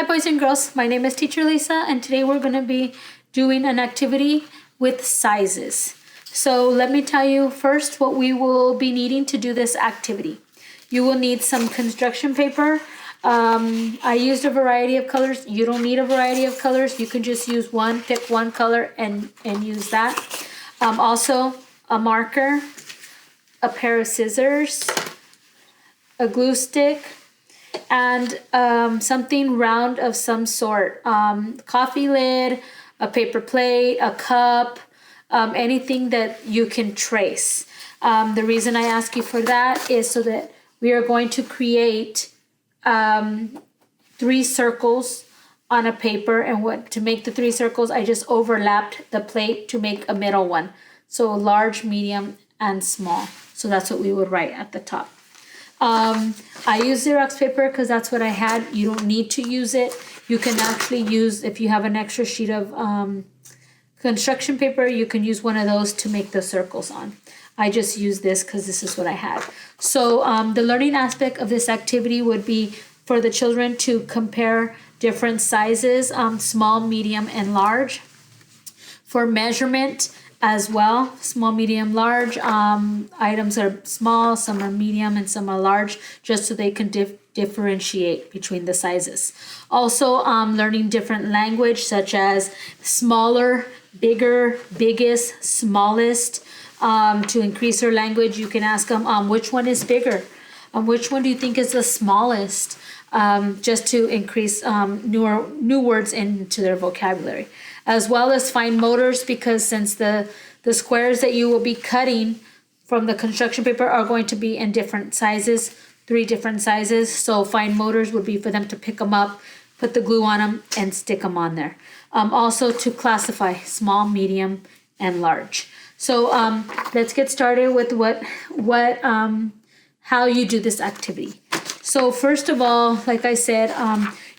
boys and girls, my name is Teacher Lisa, and today we're going to be doing an activity with sizes. So let me tell you first what we will be needing to do this activity. You will need some construction paper. I used a variety of colors. You don't need a variety of colors. You can just use one, pick one color and use that. Also a marker, a pair of scissors, a glue stick, and something round of some sort. Coffee lid, a paper plate, a cup, anything that you can trace. The reason I ask you for that is so that we are going to create 3 circles on a paper, and to make the 3 circles, I just overlapped the plate to make a middle one. So large, medium, and small. So that's what we would write at the top. I use Xerox paper because that's what I had. You don't need to use it. You can actually use, if you have an extra sheet of construction paper, you can use one of those to make the circles on. I just use this because this is what I had. So the learning aspect of this activity would be for the children to compare different sizes, small, medium, and large. For measurement as well, small, medium, large. Items are small, some are medium, and some are large, just so they can differentiate between the sizes. Also, learning different language, such as smaller, bigger, biggest, smallest. To increase their language, you can ask them, which one is bigger? Which one do you think is the smallest? Just to increase new words into their vocabulary. As well as fine motors, because since the squares that you will be cutting from the construction paper are going to be in different sizes, 3 different sizes. So fine motors would be for them to pick them up, put the glue on them, and stick them on there. Also to classify small, medium, and large. So let's get started with how you do this activity. So first of all, like I said,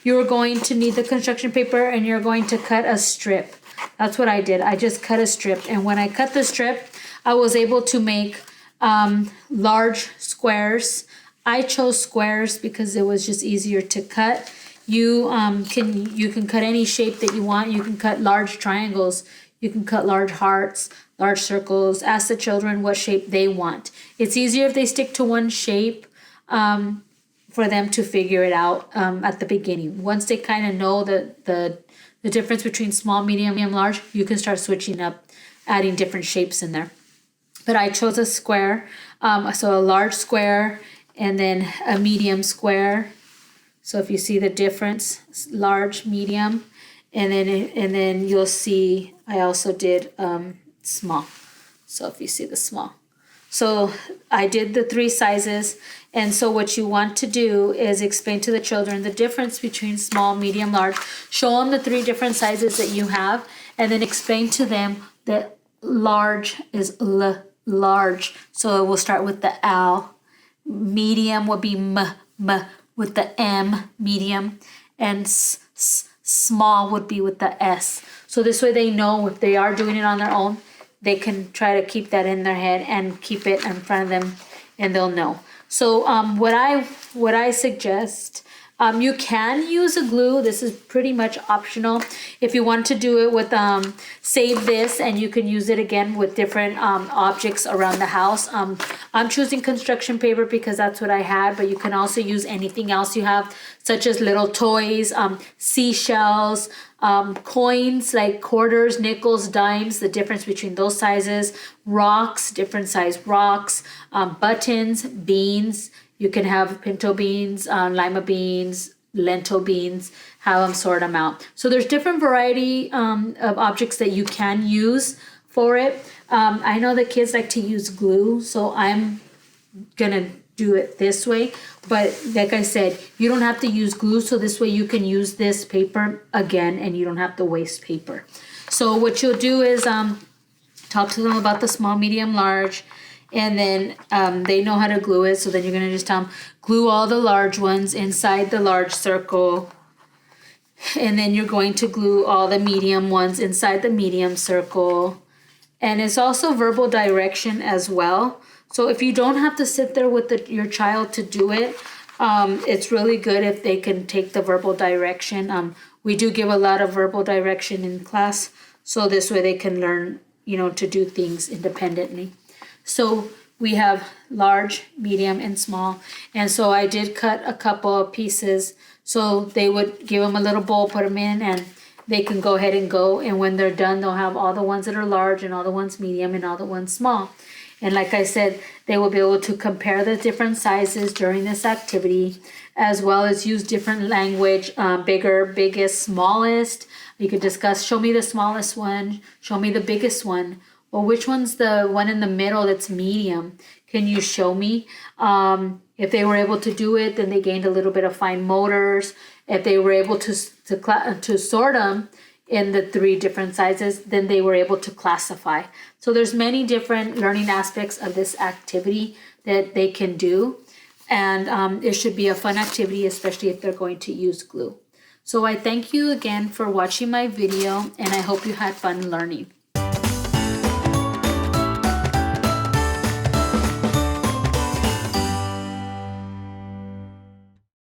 you're going to need the construction paper and you're going to cut a strip. That's what I did. I just cut a strip. And when I cut the strip, I was able to make large squares. I chose squares because it was just easier to cut. You can cut any shape that you want. You can cut large triangles. You can cut large hearts, large circles. Ask the children what shape they want. It's easier if they stick to one shape for them to figure it out at the beginning. Once they kind of know the difference between small, medium, and large, you can start switching up, adding different shapes in there. But I chose a square, so a large square and then a medium square. So if you see the difference, large, medium, and then you'll see I also did small. So if you see the small. So I did the 3 sizes, and so what you want to do is explain to the children the difference between small, medium, large. Show them the 3 different sizes that you have, and then explain to them that large is large. So we'll start with the L. Medium would be m with the M, medium, and small would be with the S. So this way they know if they are doing it on their own, they can try to keep that in their head and keep it in front of them, and they'll know. So what I suggest, you can use a glue. This is pretty much optional. If you want to do it with save this, and you can use it again with different objects around the house. I'm choosing construction paper because that's what I had, but you can also use anything else you have, such as little toys, seashells, coins like quarters, nickels, dimes, the difference between those sizes, rocks, different size rocks, buttons, beans. You can have pinto beans, lima beans, lentil beans, have them sort them out. So there's different variety of objects that you can use for it. I know the kids like to use glue, so I'm gonna do it this way. But like I said, you don't have to use glue, so this way you can use this paper again and you don't have to waste paper. So what you'll do is talk to them about the small, medium, large, and then they know how to glue it. So then you're gonna just tell them, glue all the large ones inside the large circle, and then you're going to glue all the medium ones inside the medium circle. And it's also verbal direction as well. So if you don't have to sit there with your child to do it, It's really good if they can take the verbal direction. We do give a lot of verbal direction in class, so this way they can learn, to do things independently. So we have large, medium, and small. And so I did cut a couple of pieces, so they would give them a little bowl, put them in, and they can go ahead and go. And when they're done, they'll have all the ones that are large and all the ones medium and all the ones small. And like I said, they will be able to compare the different sizes during this activity, as well as use different language, bigger, biggest, smallest. You could discuss, show me the smallest one, show me the biggest one. Well, which one's the one in the middle that's medium? Can you show me? If they were able to do it, then they gained a little bit of fine motors. If they were able to sort them in the 3 different sizes, then they were able to classify. So there's many different learning aspects of this activity that they can do. And it should be a fun activity, especially if they're going to use glue. So I thank you again for watching my video, and I hope you had fun learning.